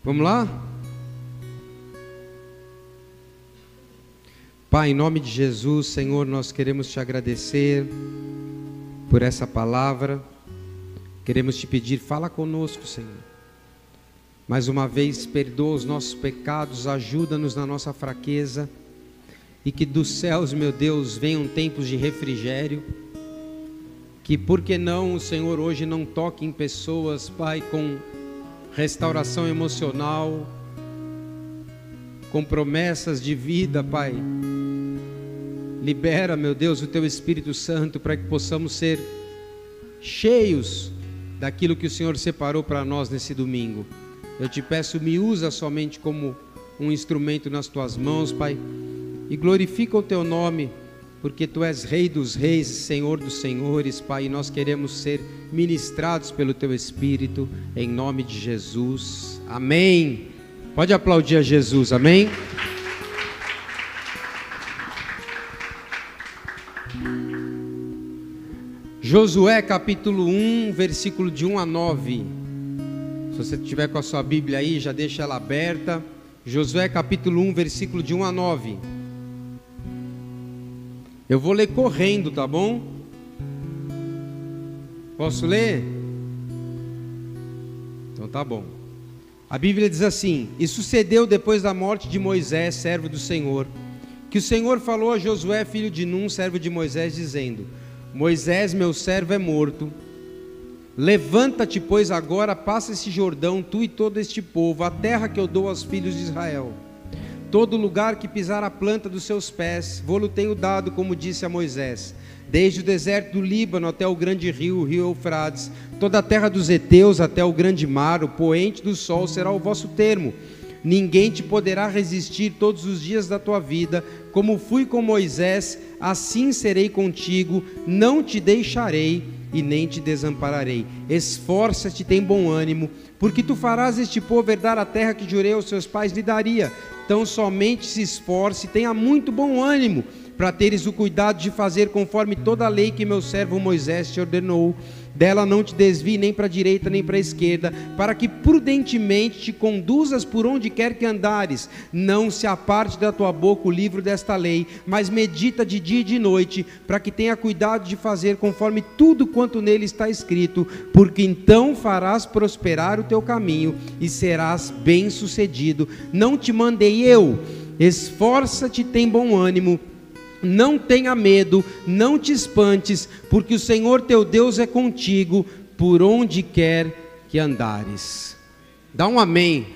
Vamos lá? Pai, em nome de Jesus, Senhor, nós queremos te agradecer por essa palavra. Queremos te pedir, fala conosco, Senhor. Mais uma vez, perdoa os nossos pecados, ajuda-nos na nossa fraqueza. E que dos céus, meu Deus, venham tempos de refrigério. Que, por que não, o Senhor hoje não toque em pessoas, Pai, com restauração emocional, com promessas de vida, Pai. Libera, meu Deus, o Teu Espírito Santo para que possamos ser cheios daquilo que o Senhor separou para nós nesse domingo. Eu te peço, me usa somente como um instrumento nas Tuas mãos, Pai, e glorifica o Teu nome, porque Tu és Rei dos Reis e Senhor dos Senhores, Pai, e nós queremos ser ministrados pelo Teu Espírito, em nome de Jesus, amém. Pode aplaudir a Jesus, amém? Josué capítulo 1, versículo de 1 a 9, se você tiver com a sua Bíblia aí, já deixa ela aberta. Josué capítulo 1, versículo de 1 a 9. Eu vou ler correndo, tá bom? Posso ler? Então tá bom. A Bíblia diz assim: E sucedeu depois da morte de Moisés, servo do Senhor, que o Senhor falou a Josué, filho de Num, servo de Moisés, dizendo: Moisés, meu servo, é morto. Levanta-te, pois, agora, passa esse Jordão, tu e todo este povo, a terra que eu dou aos filhos de Israel. Todo lugar que pisar a planta dos seus pés, vou-lo tenho dado, como disse a Moisés, desde o deserto do Líbano até o grande rio, o rio Eufrates, toda a terra dos heteus até o grande mar, o poente do sol será o vosso termo. Ninguém te poderá resistir todos os dias da tua vida, como fui com Moisés, assim serei contigo, não te deixarei e nem te desampararei. Esforça-te, tem bom ânimo, porque tu farás este povo herdar a terra que jurei aos seus pais lhe daria. Então somente se esforce, tenha muito bom ânimo, para teres o cuidado de fazer conforme toda a lei que meu servo Moisés te ordenou. Dela não te desvie nem para a direita nem para a esquerda, para que prudentemente te conduzas por onde quer que andares. Não se aparte da tua boca o livro desta lei, mas medita de dia e de noite, para que tenha cuidado de fazer conforme tudo quanto nele está escrito, porque então farás prosperar o teu caminho e serás bem-sucedido. Não te mandei eu? Esforça-te, tem bom ânimo. Não tenha medo, não te espantes, porque o Senhor teu Deus é contigo, por onde quer que andares. Dá um amém.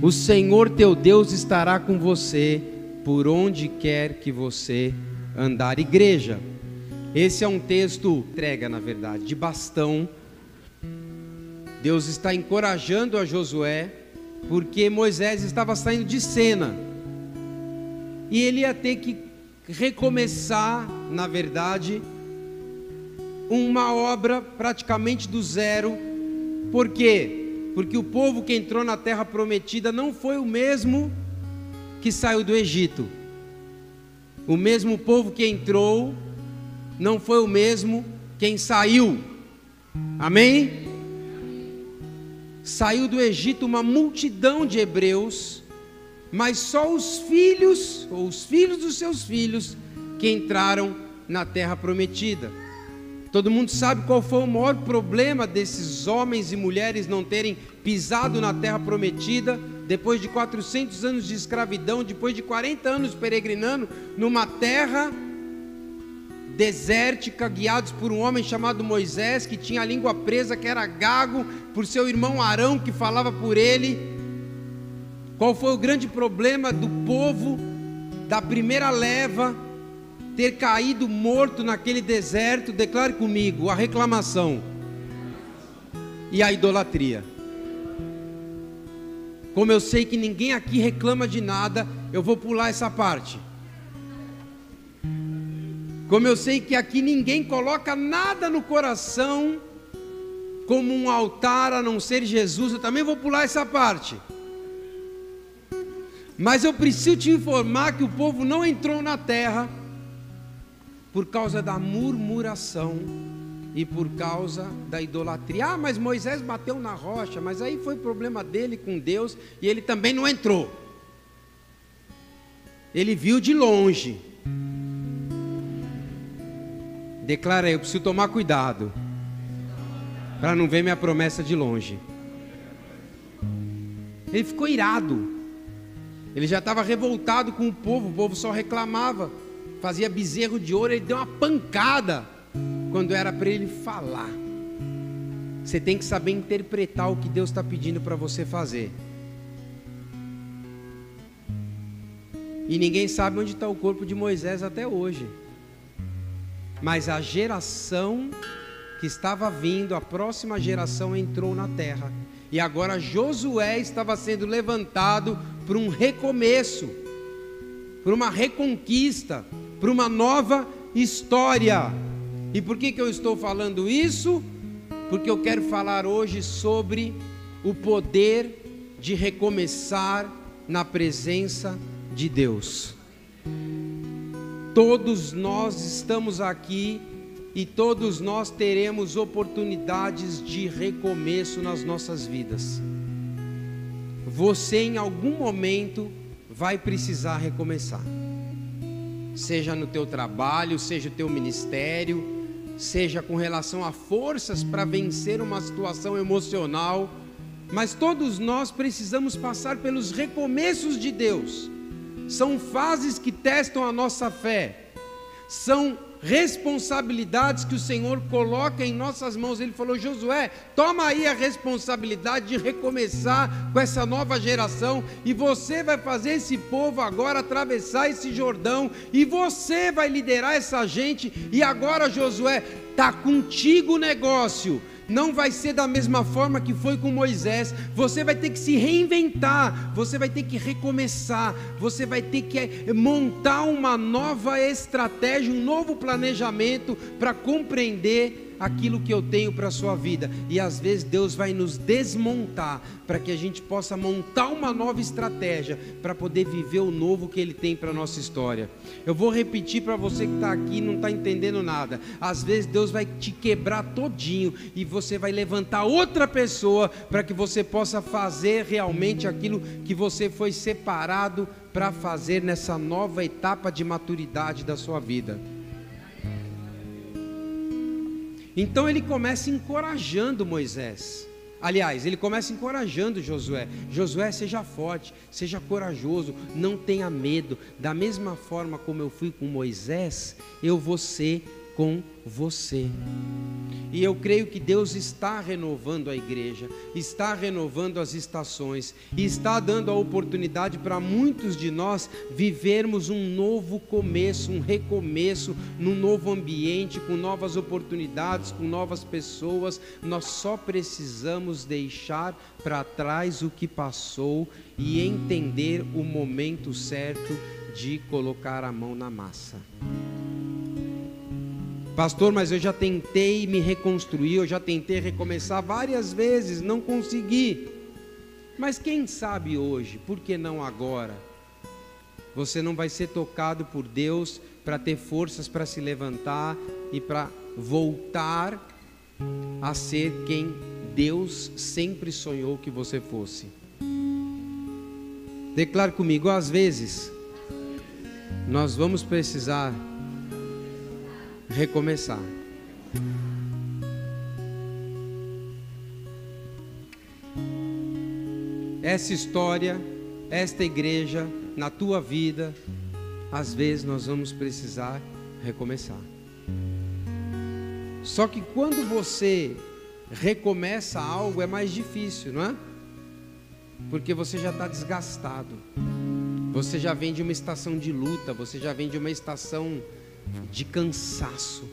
O Senhor teu Deus estará com você, por onde quer que você andar. Igreja, esse é um texto, entrega na verdade, de bastão. Deus está encorajando a Josué, porque Moisés estava saindo de cena. E ele ia ter que recomeçar, na verdade, uma obra praticamente do zero. Por quê? Porque o povo que entrou na terra prometida não foi o mesmo que saiu do Egito. O mesmo povo que entrou não foi o mesmo quem saiu. Amém? Saiu do Egito uma multidão de hebreus, mas só os filhos, ou os filhos dos seus filhos, que entraram na terra prometida. Todo mundo sabe qual foi o maior problema desses homens e mulheres não terem pisado na terra prometida, depois de 400 anos de escravidão, depois de 40 anos peregrinando, numa terra desértica, guiados por um homem chamado Moisés, que tinha a língua presa, que era gago, por seu irmão Arão, que falava por ele. Qual foi o grande problema do povo, da primeira leva, ter caído morto naquele deserto? Declare comigo: a reclamação e a idolatria. Como eu sei que ninguém aqui reclama de nada, eu vou pular essa parte. Como eu sei que aqui ninguém coloca nada no coração como um altar a não ser Jesus, eu também vou pular essa parte. Mas eu preciso te informar que o povo não entrou na terra por causa da murmuração e por causa da idolatria. Ah, mas Moisés bateu na rocha, mas aí foi problema dele com Deus e ele também não entrou. Ele viu de longe. Declara aí, eu preciso tomar cuidado para não ver minha promessa de longe. Ele ficou irado. Ele já estava revoltado com o povo só reclamava, fazia bezerro de ouro. Ele deu uma pancada quando era para ele falar. Você tem que saber interpretar o que Deus está pedindo para você fazer. E ninguém sabe onde está o corpo de Moisés até hoje. Mas a geração que estava vindo, a próxima geração entrou na terra. E agora Josué estava sendo levantado para um recomeço, para uma reconquista, para uma nova história. E por que eu estou falando isso? Porque eu quero falar hoje sobre o poder de recomeçar na presença de Deus. Todos nós estamos aqui e todos nós teremos oportunidades de recomeço nas nossas vidas. Você em algum momento vai precisar recomeçar. Seja no teu trabalho, seja o teu ministério, seja com relação a forças para vencer uma situação emocional, mas todos nós precisamos passar pelos recomeços de Deus. São fases que testam a nossa fé, são responsabilidades que o Senhor coloca em nossas mãos. Ele falou: Josué, toma aí a responsabilidade de recomeçar com essa nova geração, e você vai fazer esse povo agora atravessar esse Jordão, e você vai liderar essa gente, e agora, Josué, está contigo o negócio. Não vai ser da mesma forma que foi com Moisés. Você vai ter que se reinventar, você vai ter que recomeçar, você vai ter que montar uma nova estratégia, um novo planejamento para compreender aquilo que eu tenho para a sua vida. E às vezes Deus vai nos desmontar para que a gente possa montar uma nova estratégia para poder viver o novo que Ele tem para a nossa história. Eu vou repetir para você que está aqui e não está entendendo nada. Às vezes Deus vai te quebrar todinho e você vai levantar outra pessoa para que você possa fazer realmente aquilo que você foi separado para fazer nessa nova etapa de maturidade da sua vida. Então ele começa encorajando Moisés. Aliás, ele começa encorajando Josué. Josué, seja forte, seja corajoso, não tenha medo. Da mesma forma como eu fui com Moisés, eu vou ser com você. E eu creio que Deus está renovando a igreja, está renovando as estações, e está dando a oportunidade para muitos de nós vivermos um novo começo, um recomeço, num novo ambiente, com novas oportunidades, com novas pessoas. Nós só precisamos deixar para trás o que passou e entender o momento certo de colocar a mão na massa. Pastor, mas eu já tentei me reconstruir, eu já tentei recomeçar várias vezes, não consegui. Mas quem sabe hoje, por que não agora? Você não vai ser tocado por Deus para ter forças para se levantar e para voltar a ser quem Deus sempre sonhou que você fosse. Declare comigo: às vezes nós vamos precisar recomeçar. Essa história, esta igreja, na tua vida, às vezes nós vamos precisar recomeçar. Só que quando você recomeça algo é mais difícil, não é? Porque você já está desgastado, você já vem de uma estação de luta, você já vem de uma estação de cansaço.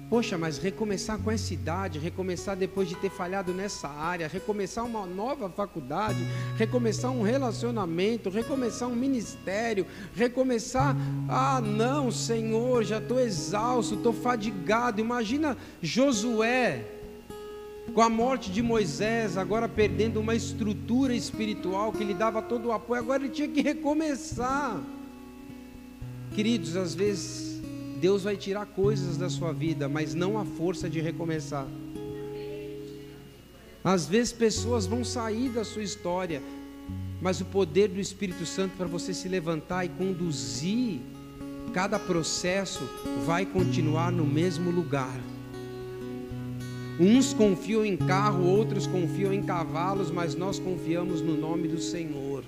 Poxa, mas recomeçar com essa idade, recomeçar depois de ter falhado nessa área, recomeçar uma nova faculdade, recomeçar um relacionamento, recomeçar um ministério, recomeçar, não, Senhor, já estou exausto, estou fadigado. Imagina Josué, com a morte de Moisés, agora perdendo uma estrutura espiritual que lhe dava todo o apoio, agora ele tinha que recomeçar. Queridos, às vezes Deus vai tirar coisas da sua vida, mas não a força de recomeçar. Às vezes pessoas vão sair da sua história, mas o poder do Espírito Santo para você se levantar e conduzir cada processo vai continuar no mesmo lugar. Uns confiam em carro, outros confiam em cavalos, mas nós confiamos no nome do Senhor.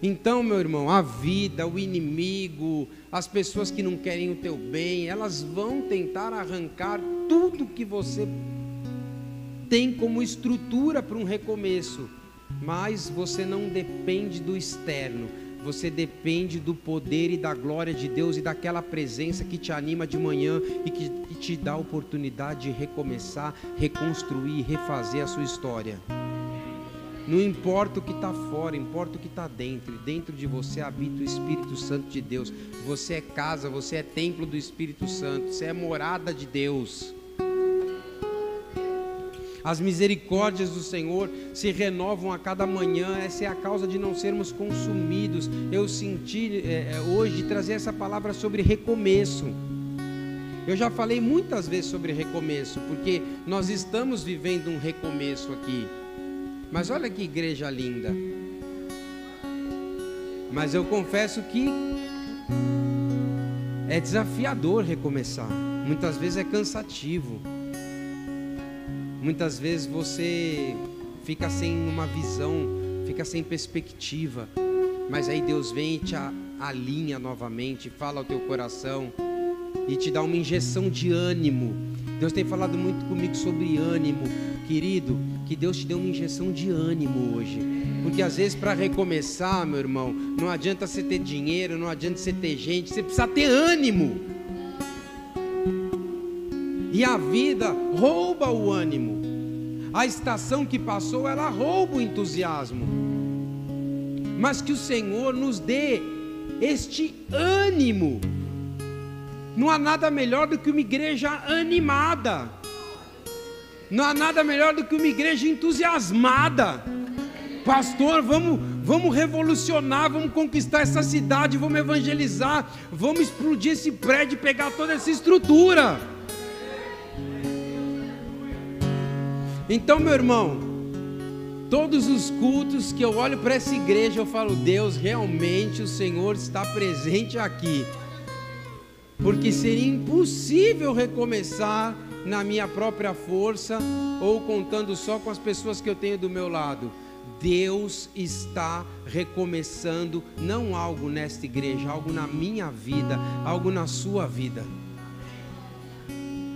Então, meu irmão, a vida, o inimigo, as pessoas que não querem o teu bem, elas vão tentar arrancar tudo que você tem como estrutura para um recomeço, mas você não depende do externo, você depende do poder e da glória de Deus e daquela presença que te anima de manhã e que te dá a oportunidade de recomeçar, reconstruir, refazer a sua história. Não importa o que está fora, importa o que está dentro. E dentro de você habita o Espírito Santo de Deus. Você é casa, você é templo do Espírito Santo, você é morada de Deus. As misericórdias do Senhor se renovam a cada manhã. Essa é a causa de não sermos consumidos. Eu senti hoje trazer essa palavra sobre recomeço. Eu já falei muitas vezes sobre recomeço, porque nós estamos vivendo um recomeço aqui. Mas olha que igreja linda. Mas eu confesso que é desafiador recomeçar. Muitas vezes é cansativo. Muitas vezes você fica sem uma visão, fica sem perspectiva. Mas aí Deus vem e te alinha novamente, fala ao teu coração e te dá uma injeção de ânimo. Deus tem falado muito comigo sobre ânimo. Querido, que Deus te dê uma injeção de ânimo hoje. Porque às vezes para recomeçar, meu irmão, não adianta você ter dinheiro, não adianta você ter gente, você precisa ter ânimo. E a vida rouba o ânimo. A estação que passou, ela rouba o entusiasmo. Mas que o Senhor nos dê este ânimo. Não há nada melhor do que uma igreja animada. Não há nada melhor do que uma igreja entusiasmada. Pastor, vamos revolucionar, vamos conquistar essa cidade, vamos evangelizar, vamos explodir esse prédio e pegar toda essa estrutura. Então, meu irmão, todos os cultos que eu olho para essa igreja, eu falo, Deus, realmente o Senhor está presente aqui. Porque seria impossível recomeçar na minha própria força ou contando só com as pessoas que eu tenho do meu lado. Deus está recomeçando, não algo nesta igreja, algo na minha vida, algo na sua vida.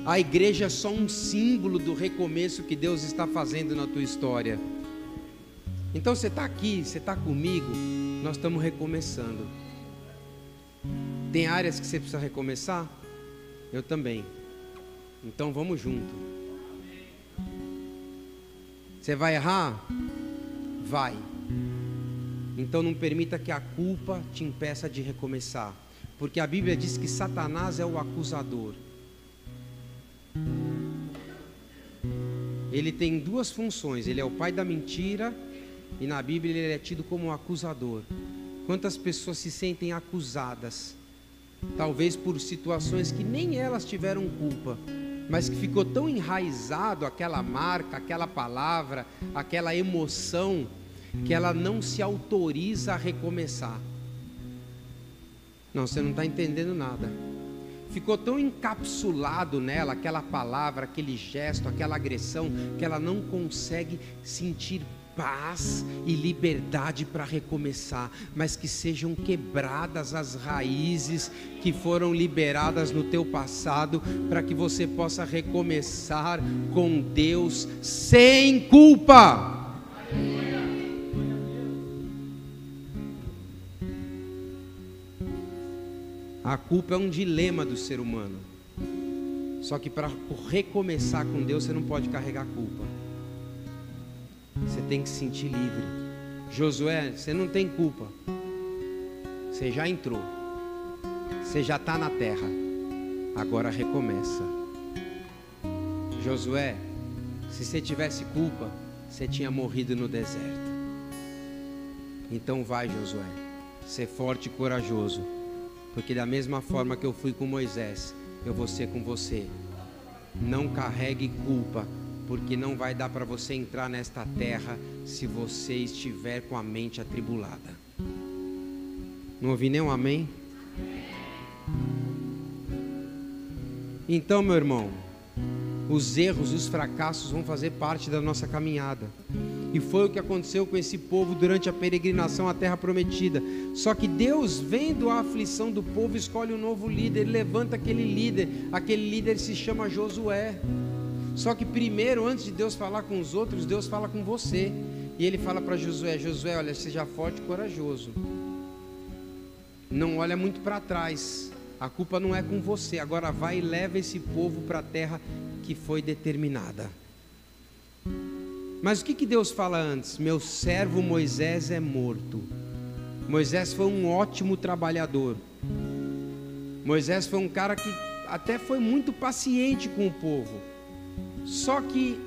A igreja é só um símbolo do recomeço que Deus está fazendo na tua história. Então você está aqui, você está comigo, nós estamos recomeçando. Tem áreas que você precisa recomeçar? Eu também. Então vamos junto. Você vai errar? Vai. Então não permita que a culpa te impeça de recomeçar. Porque a Bíblia diz que Satanás é o acusador. Ele tem duas funções. Ele é o pai da mentira e na Bíblia ele é tido como um acusador. Quantas pessoas se sentem acusadas? Talvez por situações que nem elas tiveram culpa, mas que ficou tão enraizado aquela marca, aquela palavra, aquela emoção, que ela não se autoriza a recomeçar. Não, você não está entendendo nada. Ficou tão encapsulado nela aquela palavra, aquele gesto, aquela agressão, que ela não consegue sentir paz e liberdade para recomeçar, mas que sejam quebradas as raízes que foram liberadas no teu passado, para que você possa recomeçar com Deus sem culpa. A culpa é um dilema do ser humano. Só que para recomeçar com Deus, você não pode carregar culpa. Você tem que se sentir livre. Josué, você não tem culpa. Você já entrou. Você já está na terra. Agora recomeça. Josué, se você tivesse culpa, você tinha morrido no deserto. Então vai, Josué. Ser forte e corajoso. porque da mesma forma que eu fui com Moisés, eu vou ser com você. Não carregue culpa, porque não vai dar para você entrar nesta terra se você estiver com a mente atribulada. Não ouvi nenhum amém? Então, meu irmão, os erros, os fracassos vão fazer parte da nossa caminhada. E foi o que aconteceu com esse povo durante a peregrinação à terra prometida. Só que Deus, vendo a aflição do povo, escolhe um novo líder. Ele levanta aquele líder se chama Josué. Só que primeiro, antes de Deus falar com os outros, Deus fala com você. E ele fala para Josué: Josué, olha, seja forte e corajoso, não olha muito para trás, a culpa não é com você, agora vai e leva esse povo para a terra que foi determinada. Mas o que Deus fala antes? Meu servo Moisés é morto. Moisés foi um ótimo trabalhador. Moisés foi um cara que até foi muito paciente com o povo. Só que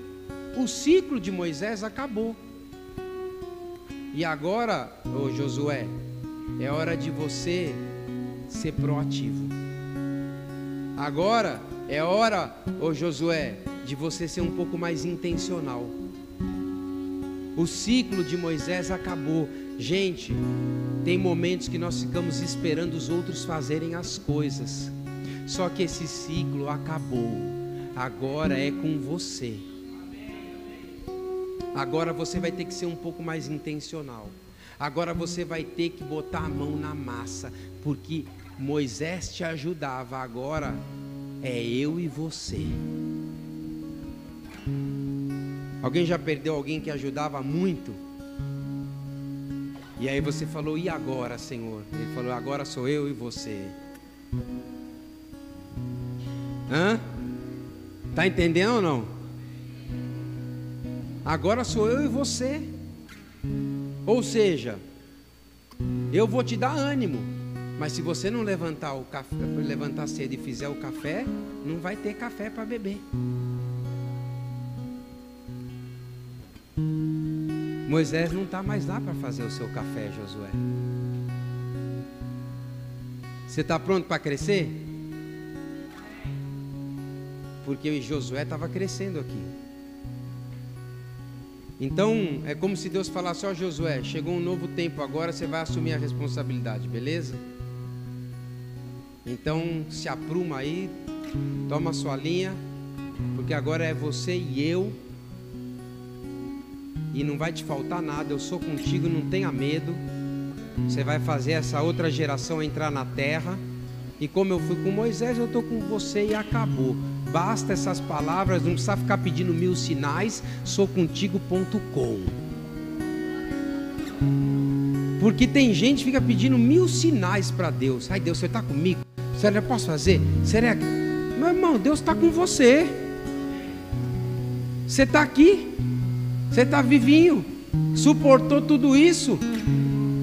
o ciclo de Moisés acabou. E agora, ô Josué, é hora de você ser proativo. Agora é hora, ô Josué, de você ser um pouco mais intencional. O ciclo de Moisés acabou. Gente, tem momentos que nós ficamos esperando os outros fazerem as coisas. Só que esse ciclo acabou. Agora é com você. Agora você vai ter que ser um pouco mais intencional. Agora você vai ter que botar a mão na massa, porque Moisés te ajudava, agora é eu e você. Alguém já perdeu alguém que ajudava muito? E aí você falou: e agora, Senhor? Ele falou: agora sou eu e você. Tá entendendo ou não? Agora sou eu e você. Ou seja, eu vou te dar ânimo, mas se você não levantar o café, levantar cedo e fizer o café, não vai ter café para beber. Moisés não está mais lá para fazer o seu café, Josué. Você está pronto para crescer? Porque Josué estava crescendo aqui. Então, é como se Deus falasse: ó Josué, chegou um novo tempo, agora você vai assumir a responsabilidade, beleza? Então, se apruma aí, toma a sua linha, porque agora é você e eu, e não vai te faltar nada, eu sou contigo, não tenha medo. Você vai fazer essa outra geração entrar na terra, e como eu fui com Moisés, eu estou com você e acabou. Basta essas palavras, não precisa ficar pedindo 1000 sinais, soucontigo.com. Porque tem gente que fica pedindo 1000 sinais para Deus. Ai Deus, você está comigo? Será que eu posso fazer? Será que... Meu irmão, Deus está com você. Você está aqui, você está vivinho, suportou tudo isso.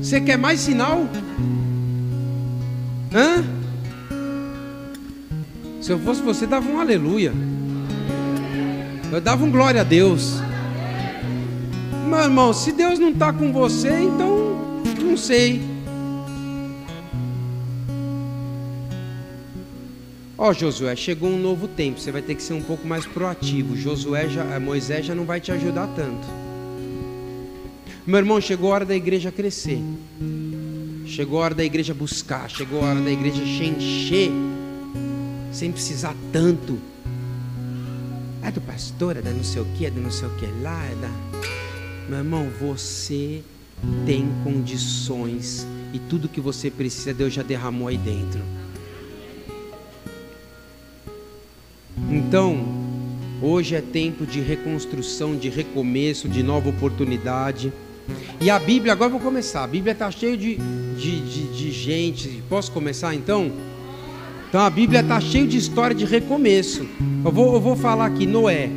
Você quer mais sinal? Se eu fosse você, dava um aleluia. Eu dava um glória a Deus. Meu irmão, se Deus não está com você, então não sei. Ó Josué, chegou um novo tempo, você vai ter que ser um pouco mais proativo. Moisés já não vai te ajudar tanto. Meu irmão, chegou a hora da igreja crescer. Chegou a hora da igreja buscar. Chegou a hora da igreja encher, sem precisar tanto. É do pastor, é da não sei o que, é do não sei o que lá, é da... Meu irmão, você tem condições, e tudo que você precisa, Deus já derramou aí dentro. Então, hoje é tempo de reconstrução, de recomeço, de nova oportunidade. E a Bíblia, agora eu vou começar. A Bíblia está cheia de gente. Posso começar então? Então a Bíblia está cheia de história de recomeço. Eu vou falar aqui. Noé,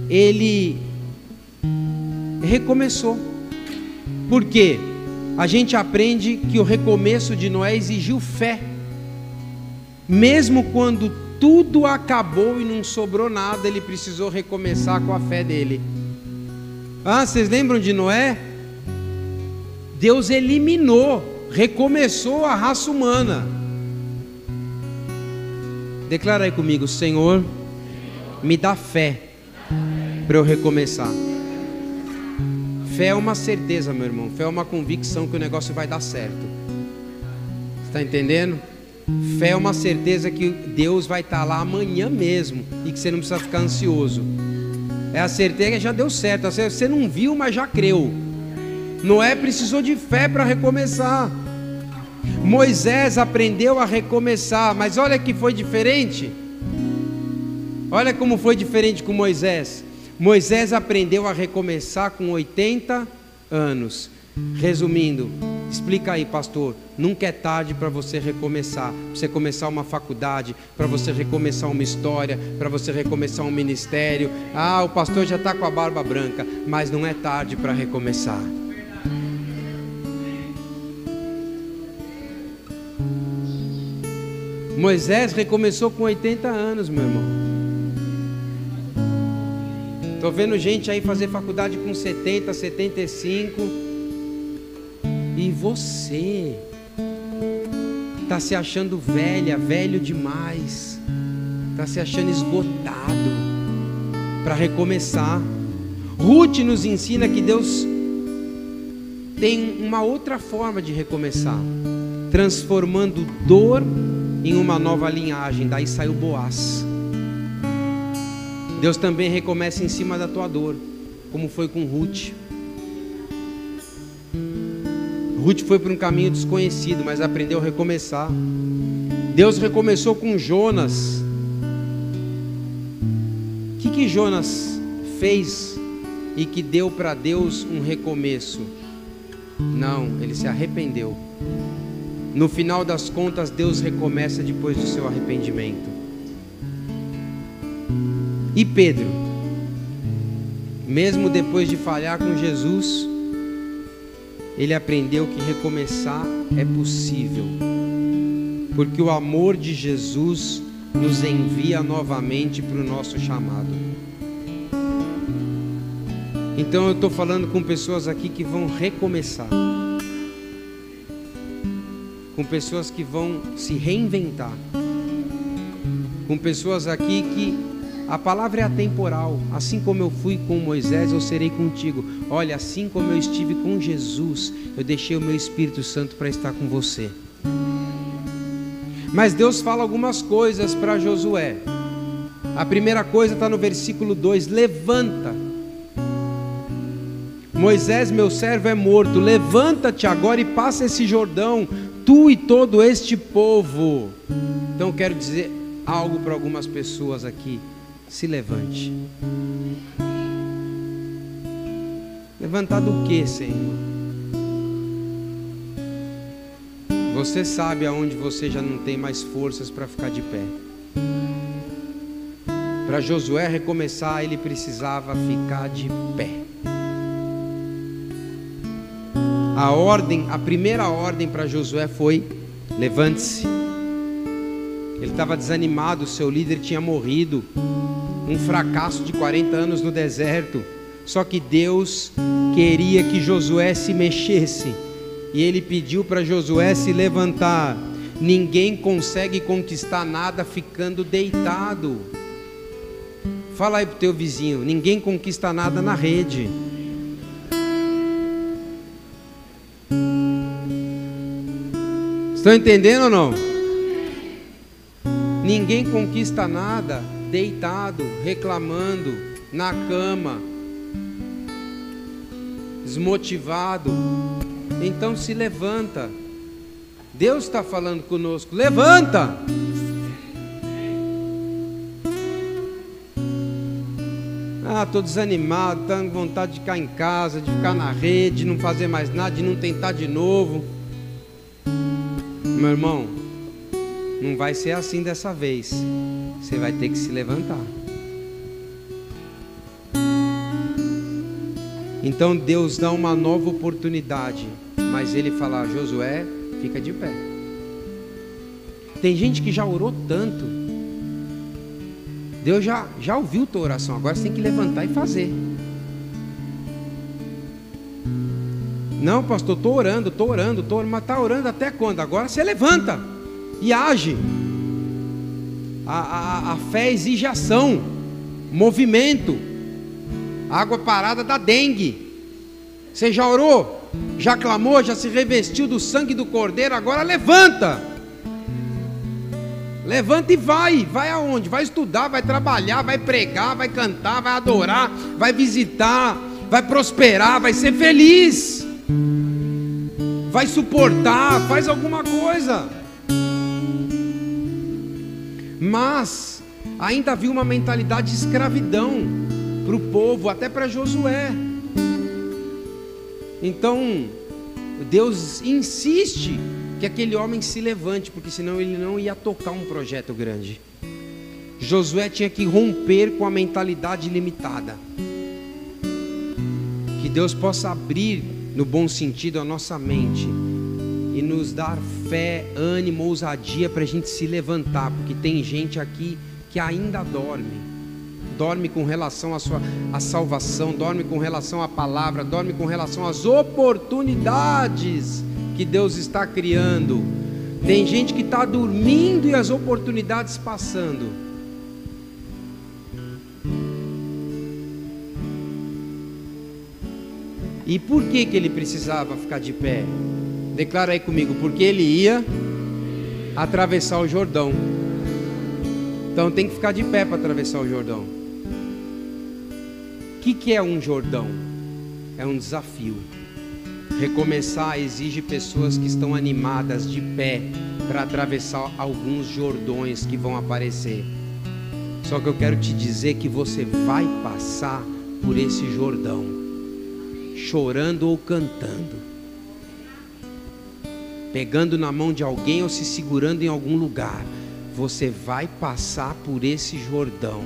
ele recomeçou. Por quê? A gente aprende que o recomeço de Noé exigiu fé. Mesmo quando tudo acabou e não sobrou nada, ele precisou recomeçar com a fé dele. Vocês lembram de Noé? Deus eliminou recomeçou a raça humana. Declara aí comigo: Senhor, me dá fé para eu recomeçar. Fé é uma certeza, meu irmão. Fé é uma convicção que o negócio vai dar certo. Você está entendendo? Fé é uma certeza que Deus vai estar lá amanhã mesmo e que você não precisa ficar ansioso. É a certeza que já deu certo. Você não viu, mas já creu. Noé precisou de fé para recomeçar. Moisés aprendeu a recomeçar, mas olha que foi diferente. Olha como foi diferente com Moisés. Moisés aprendeu a recomeçar com 80 anos. Resumindo, explica aí, pastor. Nunca é tarde para você recomeçar. Para você começar uma faculdade, para você recomeçar uma história, para você recomeçar um ministério. Ah, o pastor já está com a barba branca, mas não é tarde para recomeçar. Moisés recomeçou com 80 anos, meu irmão. Estou vendo gente aí fazer faculdade com 70, 75. E você está se achando velha, velho demais. Está se achando esgotado para recomeçar. Ruth nos ensina que Deus tem uma outra forma de recomeçar, transformando dor em uma nova linhagem. Daí saiu Boaz. Deus também recomeça em cima da tua dor, como foi com Ruth. Ruth foi para um caminho desconhecido, mas aprendeu a recomeçar. Deus recomeçou com Jonas. O que Jonas fez e que deu para Deus um recomeço? Não, ele se arrependeu. No final das contas, Deus recomeça depois do seu arrependimento. E Pedro, mesmo depois de falhar com Jesus, ele aprendeu que recomeçar é possível, porque o amor de Jesus nos envia novamente para o nosso chamado. Então eu estou falando com pessoas aqui que vão recomeçar, com pessoas que vão se reinventar, com pessoas aqui que a palavra é atemporal. Assim como eu fui com Moisés, eu serei contigo. Olha, assim como eu estive com Jesus, eu deixei o meu Espírito Santo para estar com você. Mas Deus fala algumas coisas para Josué. A primeira coisa está no versículo 2: levanta. Moisés, meu servo, é morto. Levanta-te agora e passa esse Jordão, tu e todo este povo. Então eu quero dizer algo para algumas pessoas aqui. Se levante. Levantar do que, Senhor? Você sabe aonde você já não tem mais forças para ficar de pé. Para Josué recomeçar, ele precisava ficar de pé. A primeira ordem para Josué foi: levante-se. Ele estava desanimado, seu líder tinha morrido. Um fracasso de 40 anos no deserto. Só que Deus queria que Josué se mexesse, e ele pediu para Josué se levantar. Ninguém consegue conquistar nada ficando deitado. Fala aí pro teu vizinho: ninguém conquista nada na rede. Estão entendendo ou não? Ninguém conquista nada deitado, reclamando, na cama, desmotivado. Então se levanta. Deus está falando conosco: levanta. Ah, estou desanimado, estou com vontade de ficar em casa, de ficar na rede, de não fazer mais nada, de não tentar de novo. Meu irmão, não vai ser assim dessa vez. Você vai ter que se levantar. Então Deus dá uma nova oportunidade, mas Ele fala: Josué, fica de pé. Tem gente que já orou tanto, Deus já ouviu tua oração, agora você tem que levantar e fazer. Não, pastor, estou orando, mas está orando até quando? Agora você levanta e age. A fé exige ação, movimento. Água parada dá dengue. Você já orou? Já clamou? Já se revestiu do sangue do Cordeiro? Agora levanta. Levanta e vai. Vai aonde? Vai estudar, vai trabalhar, vai pregar, vai cantar, vai adorar, vai visitar, vai prosperar, vai ser feliz, vai suportar, faz alguma coisa. Mas ainda havia uma mentalidade de escravidão para o povo, até para Josué. Então Deus insiste que aquele homem se levante, porque senão ele não ia tocar um projeto grande. Josué tinha que romper com a mentalidade limitada. Que Deus possa abrir, no bom sentido, a nossa mente e nos dar fé, ânimo, ousadia para a gente se levantar, porque tem gente aqui que ainda dorme com relação à salvação, dorme com relação à palavra, dorme com relação às oportunidades que Deus está criando. Tem gente que está dormindo e as oportunidades passando. E por que ele precisava ficar de pé? Declara aí comigo, porque ele ia atravessar o Jordão. Então tem que ficar de pé para atravessar o Jordão. O que é um Jordão? É um desafio. Recomeçar exige pessoas que estão animadas de pé para atravessar alguns Jordões que vão aparecer. Só que eu quero te dizer que você vai passar por esse Jordão, chorando ou cantando, pegando na mão de alguém ou se segurando em algum lugar. Você vai passar por esse Jordão.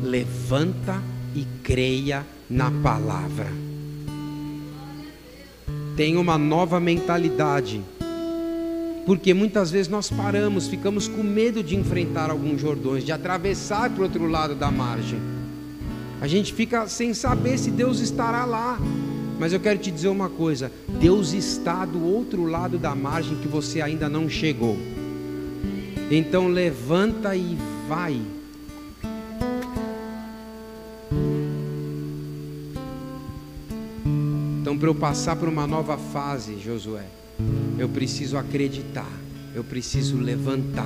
Levanta e creia na palavra. Tenha uma nova mentalidade, porque muitas vezes nós paramos, ficamos com medo de enfrentar alguns Jordões, de atravessar para o outro lado da margem. A gente fica sem saber se Deus estará lá. Mas eu quero te dizer uma coisa: Deus está do outro lado da margem que você ainda não chegou. Então levanta e vai. Então, para eu passar por uma nova fase, Josué, eu preciso acreditar, eu preciso levantar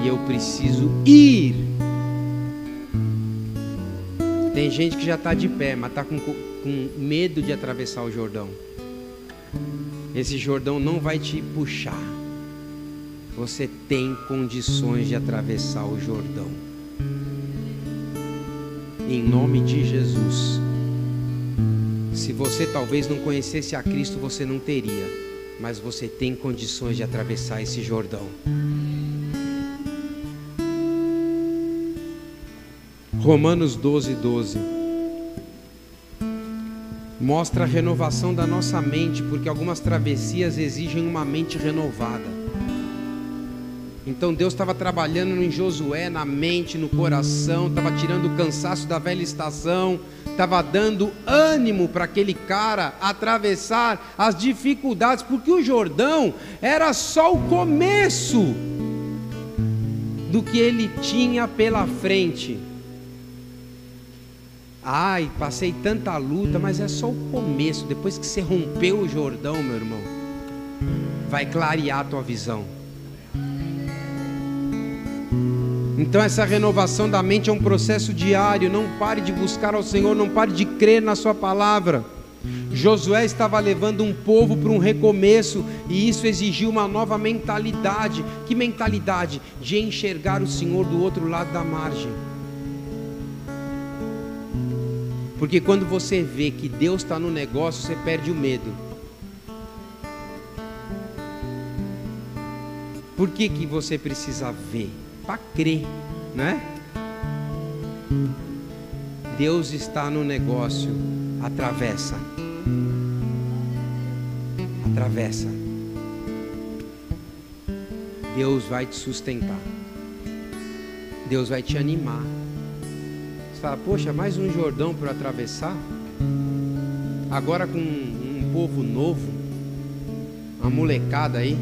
e eu preciso ir. Tem gente que já está de pé, mas está com medo de atravessar o Jordão. Esse Jordão não vai te puxar. Você tem condições de atravessar o Jordão. Em nome de Jesus. Se você talvez não conhecesse a Cristo, você não teria, mas você tem condições de atravessar esse Jordão. Romanos 12:12 mostra a renovação da nossa mente, porque algumas travessias exigem uma mente renovada. Então Deus estava trabalhando em Josué, na mente, no coração, estava tirando o cansaço da velha estação, estava dando ânimo para aquele cara atravessar as dificuldades, porque o Jordão era só o começo do que ele tinha pela frente. Ai, passei tanta luta, mas é só o começo. Depois que você rompeu o Jordão, meu irmão, vai clarear a tua visão. Então essa renovação da mente é um processo diário. Não pare de buscar ao Senhor, não pare de crer na sua palavra. Josué estava levando um povo para um recomeço, e isso exigiu uma nova mentalidade. Que mentalidade? De enxergar o Senhor do outro lado da margem. Porque quando você vê que Deus está no negócio, você perde o medo. Por que você precisa ver? Para crer, né? Deus está no negócio. Atravessa. Atravessa. Deus vai te sustentar. Deus vai te animar. Você fala, poxa, mais um Jordão para atravessar? Agora com um povo novo, uma molecada aí.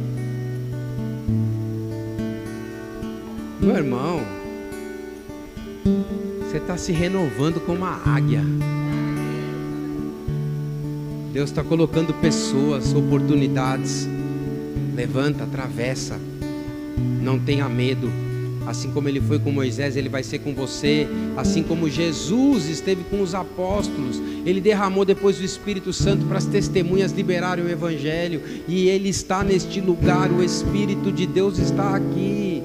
Meu irmão, você está se renovando como uma águia. Deus está colocando pessoas, oportunidades. Levanta, atravessa, não tenha medo. Assim como ele foi com Moisés, ele vai ser com você. Assim como Jesus esteve com os apóstolos, ele derramou depois o Espírito Santo para as testemunhas liberarem o Evangelho. E ele está neste lugar, o Espírito de Deus está aqui.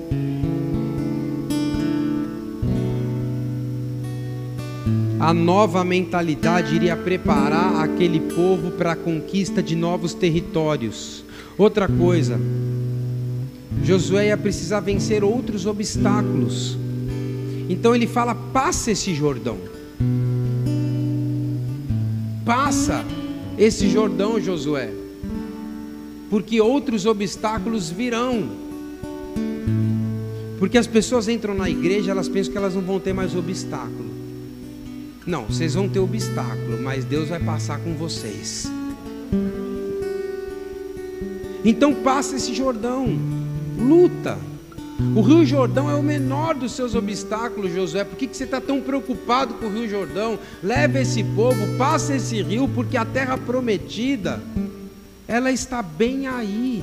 A nova mentalidade iria preparar aquele povo para a conquista de novos territórios. Outra coisa, Josué ia precisar vencer outros obstáculos. Então ele fala: passa esse Jordão. Passa esse Jordão, Josué, porque outros obstáculos virão. Porque as pessoas entram na igreja, elas pensam que elas não vão ter mais obstáculo. Não, vocês vão ter obstáculo, mas Deus vai passar com vocês. Então passa esse Jordão, luta. O Rio Jordão é o menor dos seus obstáculos, Josué. Por que você está tão preocupado com o Rio Jordão? Leva esse povo, passa esse rio, porque a terra prometida, ela está bem aí.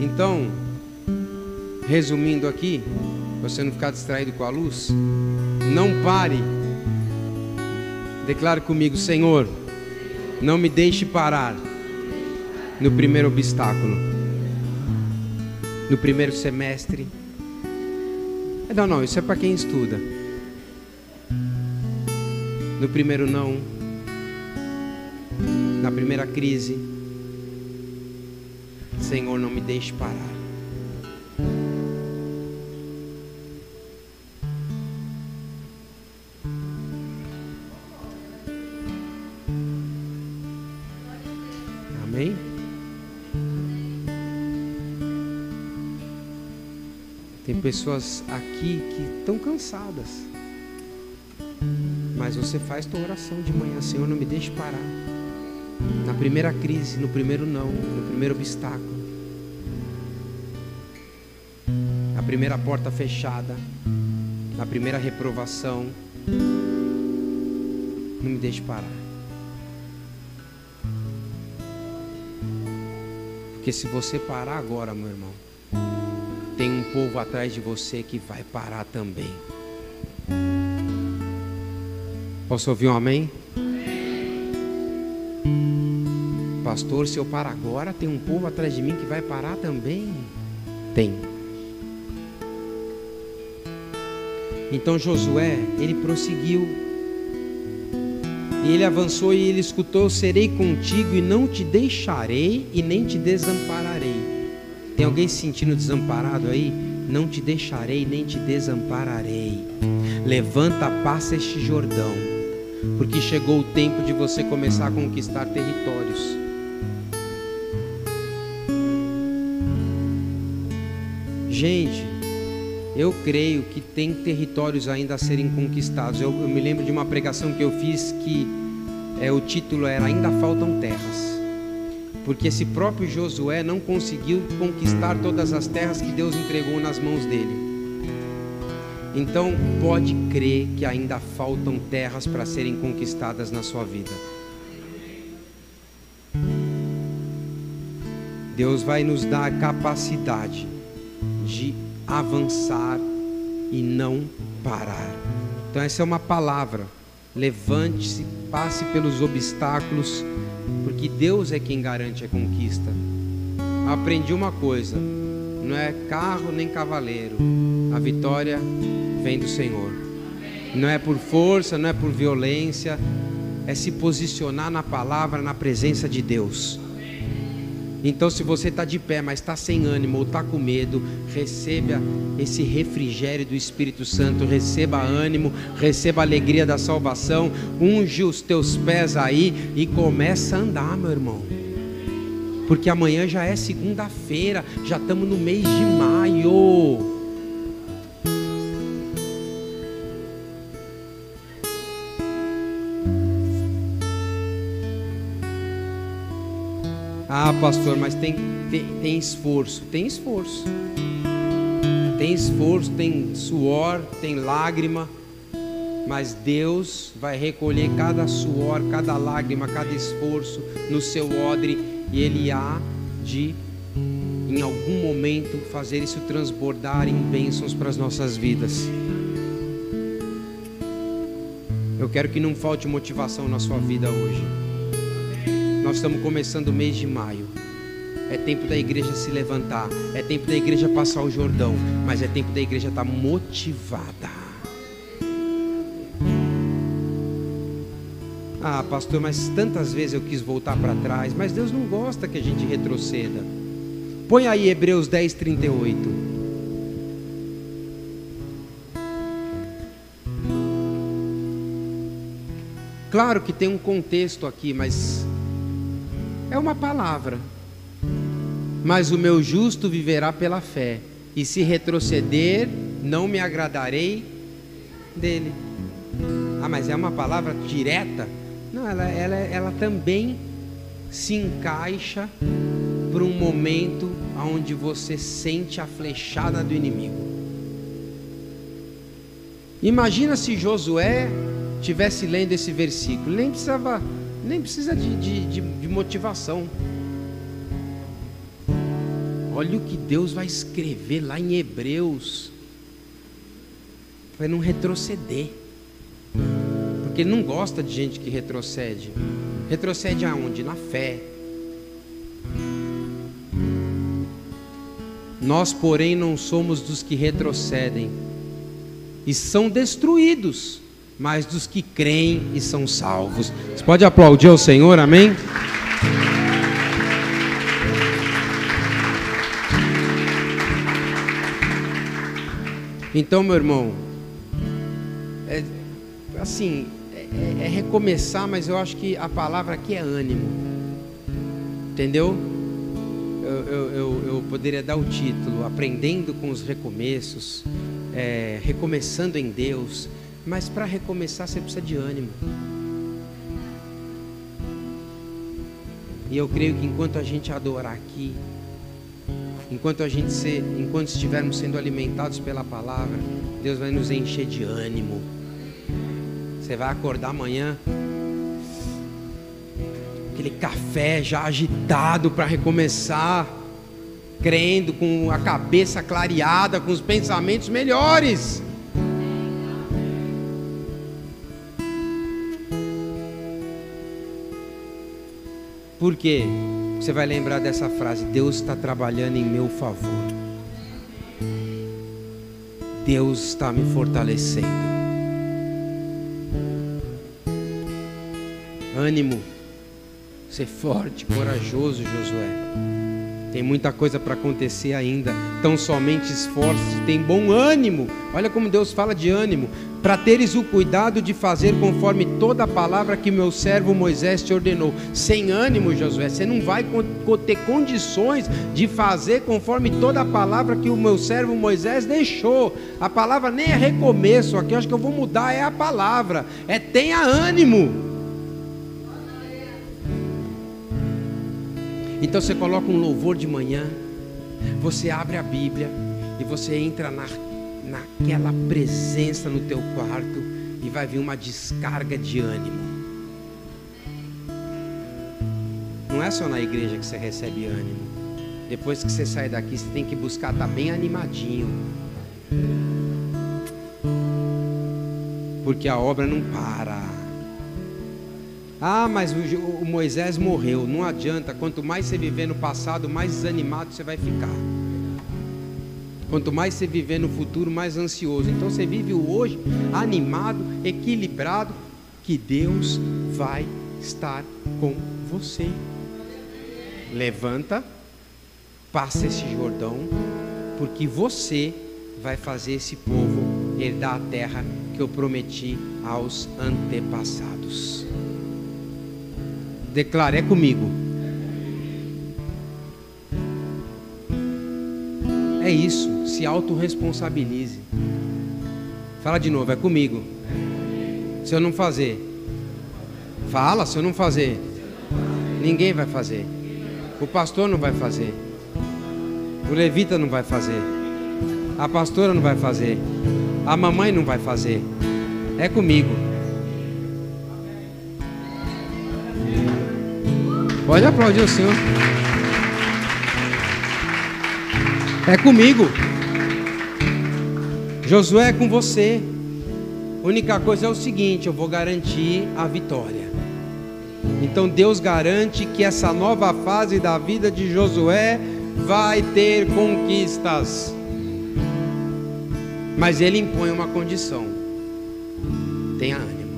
Então, resumindo aqui, você não ficar distraído com a luz, não pare. Declare comigo: Senhor, não me deixe parar no primeiro obstáculo, no primeiro semestre. Não, isso é para quem estuda. No primeiro não, na primeira crise. Senhor, não me deixe parar. Amém? Tem pessoas aqui que estão cansadas, mas você faz tua oração de manhã: Senhor, não me deixe parar na primeira crise, no primeiro não, no primeiro obstáculo, na primeira porta fechada, na primeira reprovação. Não me deixe parar. Porque se você parar agora, meu irmão, tem um povo atrás de você que vai parar também. Posso ouvir um amém? Pastor, se eu parar agora, tem um povo atrás de mim que vai parar também? Tem. Então Josué, ele prosseguiu. E ele avançou e ele escutou: serei contigo e não te deixarei e nem te desampararei. Tem alguém se sentindo desamparado aí? Não te deixarei nem te desampararei. Levanta, passa este Jordão, porque chegou o tempo de você começar a conquistar territórios. Gente, eu creio que tem territórios ainda a serem conquistados. Eu me lembro de uma pregação que eu fiz que o título era Ainda Faltam Terras. Porque esse próprio Josué não conseguiu conquistar todas as terras que Deus entregou nas mãos dele. Então pode crer que ainda faltam terras para serem conquistadas na sua vida. Deus vai nos dar a capacidade de avançar e não parar. Então essa é uma palavra: levante-se, passe pelos obstáculos, porque Deus é quem garante a conquista. Aprendi uma coisa: não é carro nem cavaleiro, a vitória vem do Senhor. Não é por força, não é por violência, é se posicionar na palavra, na presença de Deus. Então, se você está de pé, mas está sem ânimo ou está com medo, receba esse refrigério do Espírito Santo, receba ânimo, receba a alegria da salvação, unge os teus pés aí e começa a andar, meu irmão. Porque amanhã já é segunda-feira, já estamos no mês de maio. pastor, mas tem esforço. Tem esforço. Tem esforço, tem suor, tem lágrima. Mas Deus vai recolher cada suor, cada lágrima, cada esforço no seu odre. E Ele há de, em algum momento, fazer isso transbordar em bênçãos para as nossas vidas. Eu quero que não falte motivação na sua vida hoje. Nós estamos começando o mês de maio. É tempo da igreja se levantar. É tempo da igreja passar o Jordão. Mas é tempo da igreja estar motivada. Ah, pastor, mas tantas vezes eu quis voltar para trás. Mas Deus não gosta que a gente retroceda. Põe aí Hebreus 10, 38. Claro que tem um contexto aqui, mas é uma palavra. Mas o meu justo viverá pela fé, e se retroceder, não me agradarei dele. Ah, mas é uma palavra direta? Não, ela também se encaixa para um momento onde você sente a flechada do inimigo. Imagina se Josué tivesse lendo esse versículo, nem precisa de motivação. Olha o que Deus vai escrever lá em Hebreus, para não retroceder, porque Ele não gosta de gente que retrocede. Retrocede aonde? Na fé. Nós, porém, não somos dos que retrocedem e são destruídos, mas dos que creem e são salvos. Você pode aplaudir ao Senhor, amém? Então, meu irmão, é recomeçar, mas eu acho que a palavra aqui é ânimo, entendeu? Eu poderia dar o título, aprendendo com os recomeços, recomeçando em Deus. Mas para recomeçar você precisa de ânimo. E eu creio que enquanto a gente adorar aqui, enquanto estivermos sendo alimentados pela palavra, Deus vai nos encher de ânimo. Você vai acordar amanhã, aquele café já agitado para recomeçar, crendo, com a cabeça clareada, com os pensamentos melhores. Por quê? Você vai lembrar dessa frase: Deus está trabalhando em meu favor. Deus está me fortalecendo. Ânimo. Ser forte, corajoso, Josué. Tem muita coisa para acontecer ainda. Então somente esforce-se, tem bom ânimo. Olha como Deus fala de ânimo. Para teres o cuidado de fazer conforme toda a palavra que meu servo Moisés te ordenou. Sem ânimo, Josué, você não vai ter condições de fazer conforme toda a palavra que o meu servo Moisés deixou. A palavra nem é recomeço aqui, eu acho que eu vou mudar, é a palavra. Tenha ânimo. Então você coloca um louvor de manhã, você abre a Bíblia e você entra naquela presença no teu quarto e vai vir uma descarga de ânimo. Não é só na igreja que você recebe ânimo. Depois que você sai daqui, você tem que buscar estar bem animadinho, porque a obra não para. Ah, mas o Moisés morreu. Não adianta, quanto mais você viver no passado, mais desanimado você vai ficar. Quanto mais você viver no futuro, mais ansioso. Então você vive o hoje animado, equilibrado, que Deus vai estar com você. Levanta, passa esse Jordão, porque você vai fazer esse povo herdar a terra que eu prometi aos antepassados. Declara, é comigo. É isso, se autorresponsabilize. Fala de novo, é comigo. Se eu não fazer, fala, se eu não fazer, ninguém vai fazer. O pastor não vai fazer. O levita não vai fazer. A pastora não vai fazer. A mamãe não vai fazer. É comigo. Pode aplaudir o Senhor. É comigo. Josué, é com você. A única coisa é o seguinte: eu vou garantir a vitória. Então Deus garante que essa nova fase da vida de Josué vai ter conquistas. Mas ele impõe uma condição: tenha ânimo,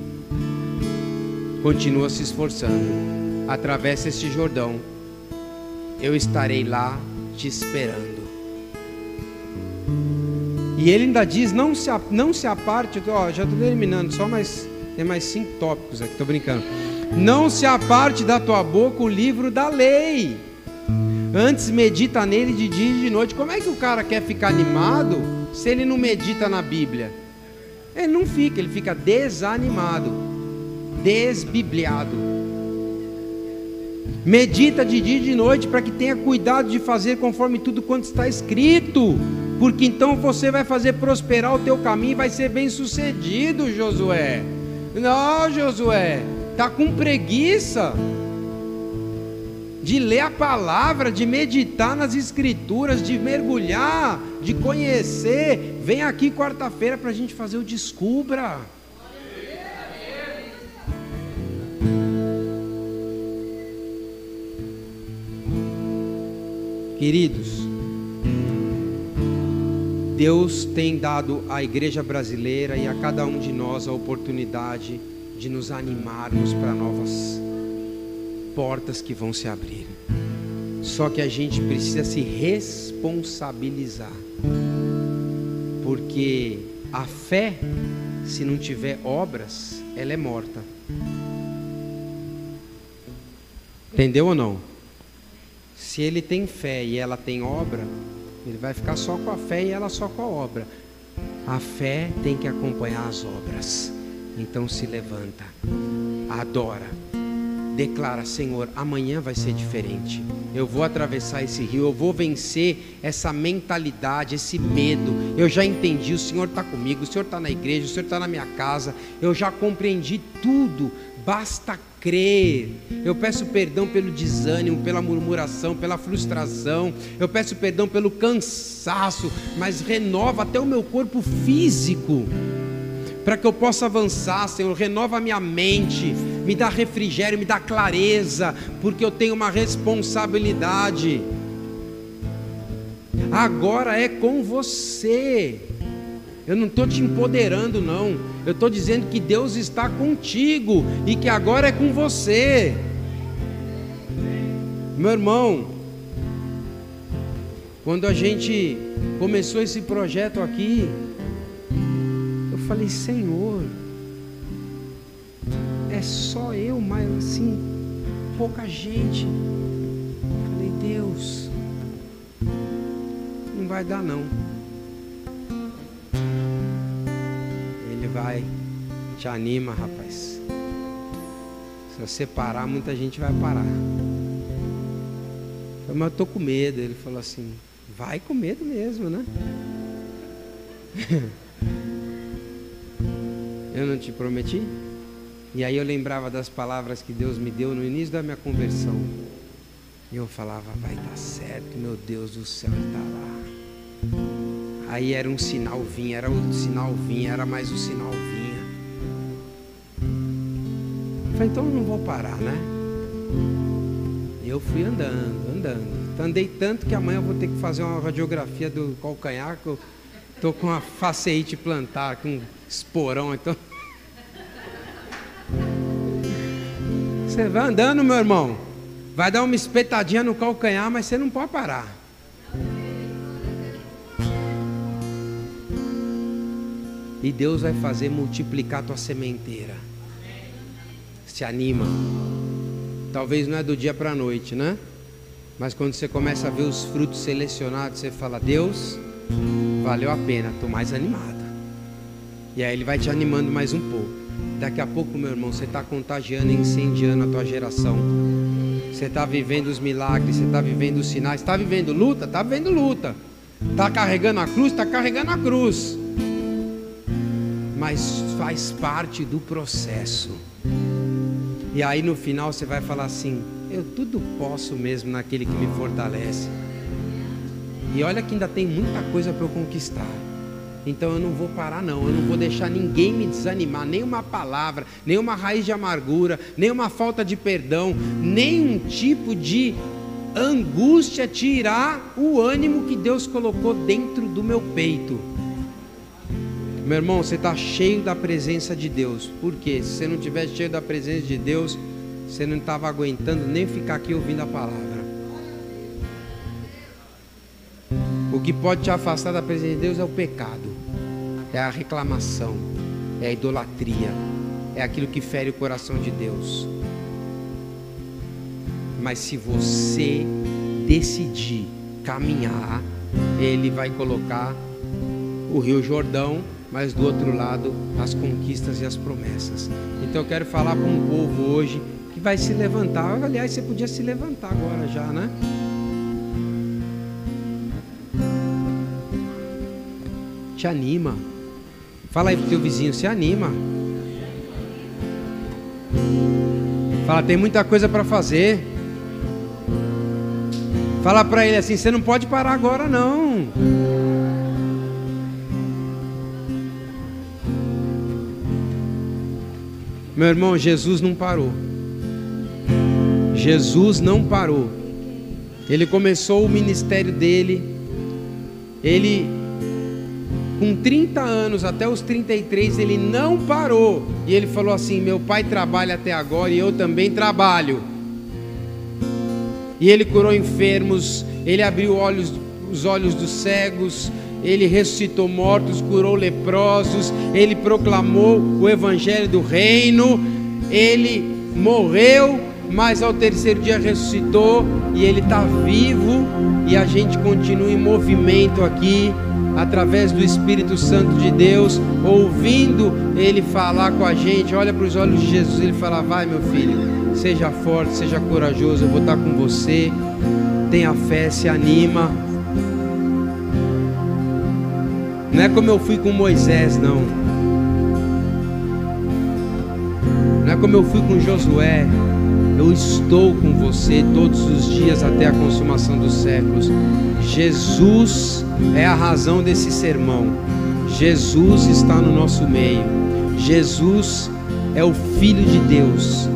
continua se esforçando, atravessa este Jordão, eu estarei lá te esperando. E ele ainda diz: não se aparte, já estou terminando, tem mais 5 tópicos aqui, estou brincando. Não se aparte da tua boca o livro da lei, antes medita nele de dia e de noite. Como é que o cara quer ficar animado se ele não medita na Bíblia? Ele não fica, ele fica desanimado, desbibliado. Medita de dia e de noite, para que tenha cuidado de fazer conforme tudo quanto está escrito, porque então você vai fazer prosperar o teu caminho e vai ser bem sucedido. Josué, não, Josué, está com preguiça de ler a palavra, de meditar nas escrituras, de mergulhar, de conhecer. Vem aqui quarta-feira para a gente fazer o Descubra. Queridos, Deus tem dado à igreja brasileira e a cada um de nós a oportunidade de nos animarmos para novas portas que vão se abrir. Só que a gente precisa se responsabilizar, porque a fé, se não tiver obras, ela é morta. Entendeu ou não? Se ele tem fé e ela tem obra, ele vai ficar só com a fé e ela só com a obra. A fé tem que acompanhar as obras. Então se levanta, adora, declara: Senhor, amanhã vai ser diferente. Eu vou atravessar esse rio, eu vou vencer essa mentalidade, esse medo. Eu já entendi, o Senhor está comigo, o Senhor está na igreja, o Senhor está na minha casa. Eu já compreendi tudo, basta crer. Eu peço perdão pelo desânimo, pela murmuração, pela frustração. Eu peço perdão pelo cansaço, mas renova até o meu corpo físico, para que eu possa avançar. Senhor, renova a minha mente, me dá refrigério, me dá clareza, porque eu tenho uma responsabilidade. Agora é com você. Eu não estou te empoderando, não. Eu estou dizendo que Deus está contigo e que agora é com você. Meu irmão, quando a gente começou esse projeto aqui, eu falei: Senhor, é só eu, mas assim, pouca gente. Eu falei: Deus, não vai dar não. Ele vai, te anima, rapaz. Se você parar, muita gente vai parar. Eu falei: mas eu estou com medo. Ele falou assim: vai com medo mesmo, né? Eu não te prometi? E aí eu lembrava das palavras que Deus me deu no início da minha conversão. E eu falava: vai dar certo, meu Deus do céu, Ele está lá. Aí era um sinal, vinha, era outro sinal, vinha, era mais um sinal, vinha. Eu falei: então eu não vou parar, né? E eu fui andando. Andei tanto que amanhã eu vou ter que fazer uma radiografia do calcanhar, que eu estou com uma faceite plantar, com um esporão, então... Você vai andando, meu irmão, vai dar uma espetadinha no calcanhar, mas você não pode parar. E Deus vai fazer multiplicar a tua sementeira. Se anima. Talvez não é do dia para a noite, né? Mas quando você começa a ver os frutos selecionados, você fala: Deus, valeu a pena, estou mais animado. E aí Ele vai te animando mais um pouco. Daqui a pouco, meu irmão, você está contagiando e incendiando a tua geração. Você Você está vivendo os milagres, você está vivendo os sinais, está vivendo luta? Está vivendo luta. Está carregando a cruz? Está carregando a cruz. Mas faz parte do processo. E aí no final você vai falar assim: eu tudo posso mesmo naquele que me fortalece. E olha que ainda tem muita coisa para eu conquistar. Então eu não vou parar não, eu não vou deixar ninguém me desanimar, nem uma palavra, nem uma raiz de amargura, nem uma falta de perdão, nem um tipo de angústia tirar o ânimo que Deus colocou dentro do meu peito. Meu irmão, você está cheio da presença de Deus. Por quê? Se você não estiver cheio da presença de Deus, você não estava aguentando nem ficar aqui ouvindo a palavra. O que pode te afastar da presença de Deus é o pecado, é a reclamação, é a idolatria, é aquilo que fere o coração de Deus. Mas se você decidir caminhar, Ele vai colocar o Rio Jordão, mas do outro lado as conquistas e as promessas. Então eu quero falar para um povo hoje que vai se levantar. Aliás, você podia se levantar agora já, né? Te anima. Fala aí pro teu vizinho, se anima. Fala, tem muita coisa para fazer. Fala para ele assim: você não pode parar agora não. Meu irmão, Jesus não parou. Jesus não parou. Ele começou o ministério dele. Ele, com 30 anos até os 33, ele não parou. E ele falou assim: meu pai trabalha até agora e eu também trabalho. E ele curou enfermos, ele abriu os olhos dos cegos, ele ressuscitou mortos, curou leprosos, ele proclamou o evangelho do reino, ele morreu, mas ao terceiro dia ressuscitou, e ele está vivo, e a gente continua em movimento aqui, através do Espírito Santo de Deus, ouvindo ele falar com a gente. Olha para os olhos de Jesus, ele fala: vai meu filho, seja forte, seja corajoso, eu vou estar com você, tenha fé, se anima. Não é como eu fui com Moisés, não. Não é como eu fui com Josué. Eu estou com você todos os dias até a consumação dos séculos. Jesus é a razão desse sermão. Jesus está no nosso meio. Jesus é o Filho de Deus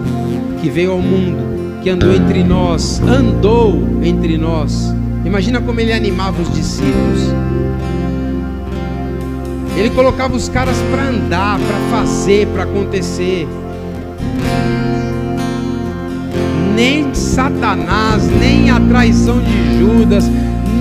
que veio ao mundo, que andou entre nós. Imagina como ele animava os discípulos. Ele colocava os caras para andar, para fazer, para acontecer. Nem Satanás, nem a traição de Judas,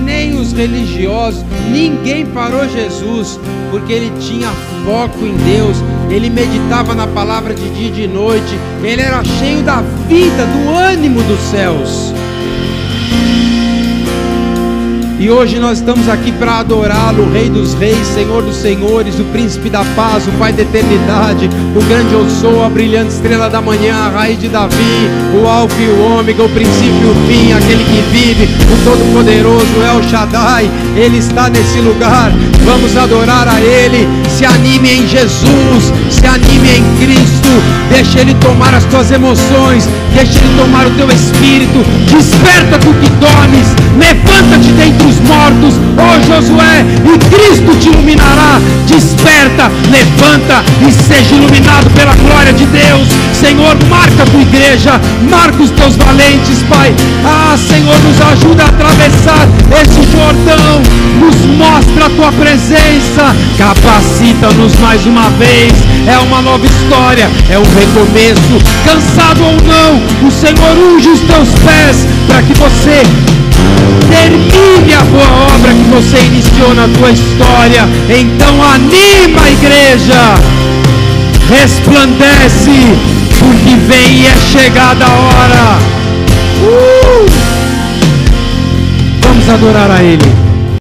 nem os religiosos, ninguém parou Jesus, porque ele tinha foco em Deus. Ele meditava na palavra de dia e de noite. Ele era cheio da vida, do ânimo dos céus. E hoje nós estamos aqui para adorá-lo, o Rei dos Reis, Senhor dos Senhores, o Príncipe da Paz, o Pai da Eternidade, o grande eu sou, a brilhante estrela da manhã, a raiz de Davi, o Alfa e o Ômega, o princípio e o fim, aquele que vive, o Todo-Poderoso, El Shaddai. Ele está nesse lugar. Vamos adorar a Ele. Se anime em Jesus, se anime em Cristo. Deixa Ele tomar as tuas emoções, deixa Ele tomar o teu espírito. Desperta tu que dormes, levanta-te dentre os mortos, ó Josué, e Cristo te iluminará. Desperta, levanta e seja iluminado pela glória de Deus. Senhor, marca a tua igreja, marca os teus valentes, Pai. Senhor, nos ajuda a atravessar esse Jordão, nos mostra a tua presença, capacita-nos mais uma vez. É uma nova história, é um recomeço. Cansado ou não, o Senhor unge os teus pés para que você termine a boa obra que você iniciou na tua história. Então anima a igreja, resplandece, porque vem e é chegada a hora. Vamos adorar a Ele.